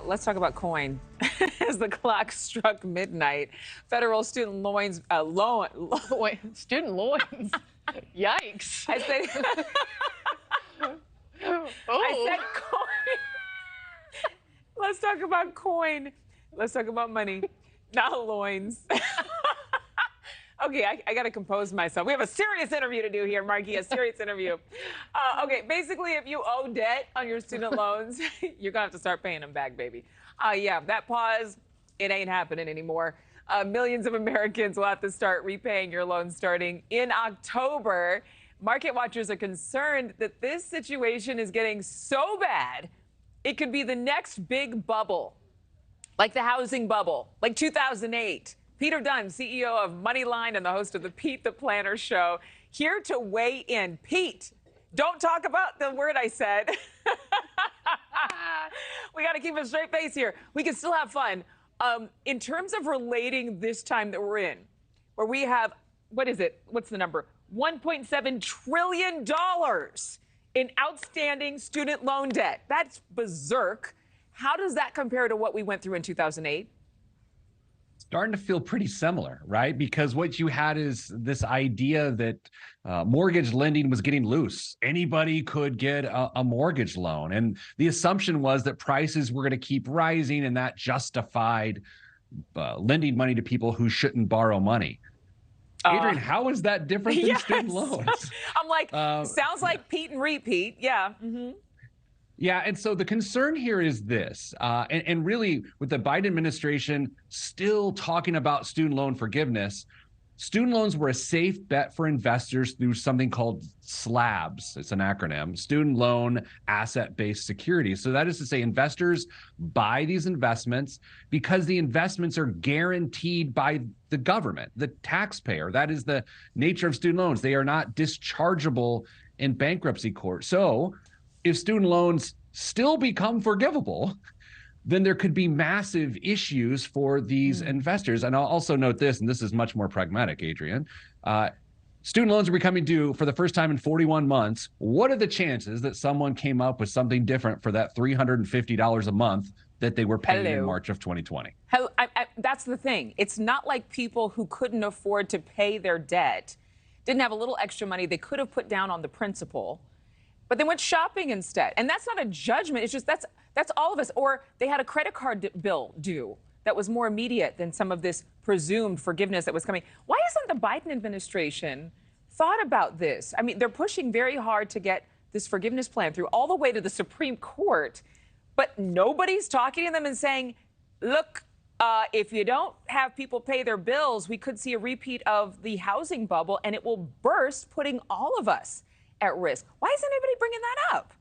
Let's talk about coin. As the clock struck midnight, federal student loans, Student loans. Yikes. I said, I said coin. Let's talk about coin. Let's talk about money, not loins. Okay, I got to compose myself. We have a serious interview to do here, Marky, a serious interview. Okay, basically, if you owe debt on your student loans, you're going to have to start paying them back, baby. Yeah, that pause, it ain't happening anymore. Millions of Americans will have to start repaying your loans starting in October. Market watchers are concerned that this situation is getting so bad, it could be the next big bubble, like the housing bubble, like 2008. Peter Dunn, CEO of Moneyline and the host of the Pete the Planner Show, here to weigh in. Pete, don't talk about the word I said. We got to keep a straight face here. We can still have fun. In terms of relating this time that we're in, where we have, what is it? What's the number? $1.7 trillion in outstanding student loan debt. That's berserk. How does that compare to what we went through in 2008? Starting to feel pretty similar, right? Because what you had is this idea that mortgage lending was getting loose. Anybody could get a mortgage loan. And the assumption was that prices were going to keep rising, and that justified lending money to people who shouldn't borrow money. Adrienne, how is that different than student loans? I'm like, sounds like Pete and repeat. Yeah. Mm-hmm. Yeah, and so the concern here is this, and really with the Biden administration still talking about student loan forgiveness, student loans were a safe bet for investors through something called SLABs. It's an acronym, Student Loan Asset-Based Securities. So that is to say investors buy these investments because the investments are guaranteed by the government, the taxpayer. That is the nature of student loans. They are not dischargeable in bankruptcy court. So if student loans still become forgivable, then there could be massive issues for these investors. And I'll also note this, and this is much more pragmatic, Adrienne. Student loans are becoming due for the first time in 41 months. What are the chances that someone came up with something different for that $350 a month that they were paying in March of 2020? That's the thing. It's not like people who couldn't afford to pay their debt didn't have a little extra money they could have put down on the principal, but they went shopping instead. And that's not a judgment. It's just that's all of us. Or they had a credit card bill due that was more immediate than some of this presumed forgiveness that was coming. Why hasn't the Biden administration thought about this? I mean, they're pushing very hard to get this forgiveness plan through all the way to the Supreme Court, but nobody's talking to them and saying, look, if you don't have people pay their bills, we could see a repeat of the housing bubble, and it will burst, putting all of us at risk. Why isn't anybody bringing that up?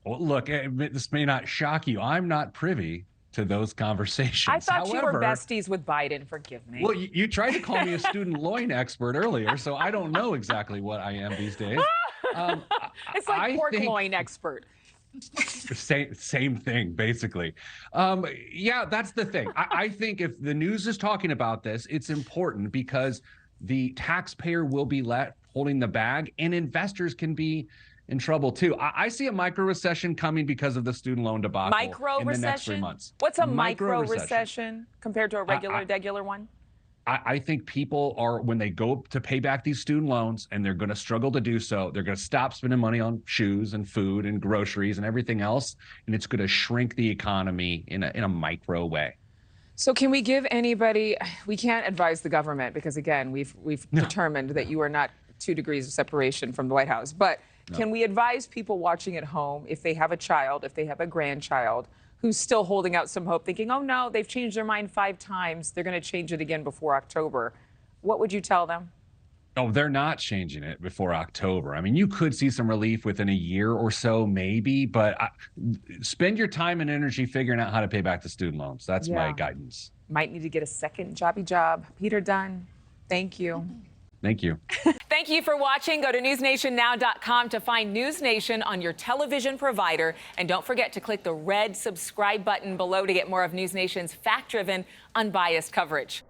Well, look, this may not shock you. I'm not privy to those conversations. I thought you were besties with Biden. Forgive me. Well, you tried to call me a student loan expert earlier, so I don't know exactly what I am these days. It's like pork loin expert. Same thing, basically. Yeah, that's the thing. I think if the news is talking about this, it's important because the taxpayer will be holding the bag, and investors can be in trouble too. I see a micro recession coming because of the student loan debacle in the next 3 months. What's a micro recession compared to a regular one? I think people are, when they go to pay back these student loans, and they're going to struggle to do so, they're going to stop spending money on shoes and food and groceries and everything else, and it's going to shrink the economy in a micro way. So can we give anybody, we can't advise the government because, again, we've determined that you are not 2 degrees of separation from the White House. But can we advise people watching at home, if they have a child, if they have a grandchild, who's still holding out some hope, thinking, oh, no, they've changed their mind 5 times, they're going to change it again before October. What would you tell them? Oh, they're not changing it before October. I mean, you could see some relief within a year or so, maybe, but spend your time and energy figuring out how to pay back the student loans. That's my guidance. Might need to get a second job. Peter Dunn, thank you. Thank you. Thank you for watching. Go to newsnationnow.com to find NewsNation on your television provider. And don't forget to click the red subscribe button below to get more of NewsNation's fact-driven, unbiased coverage.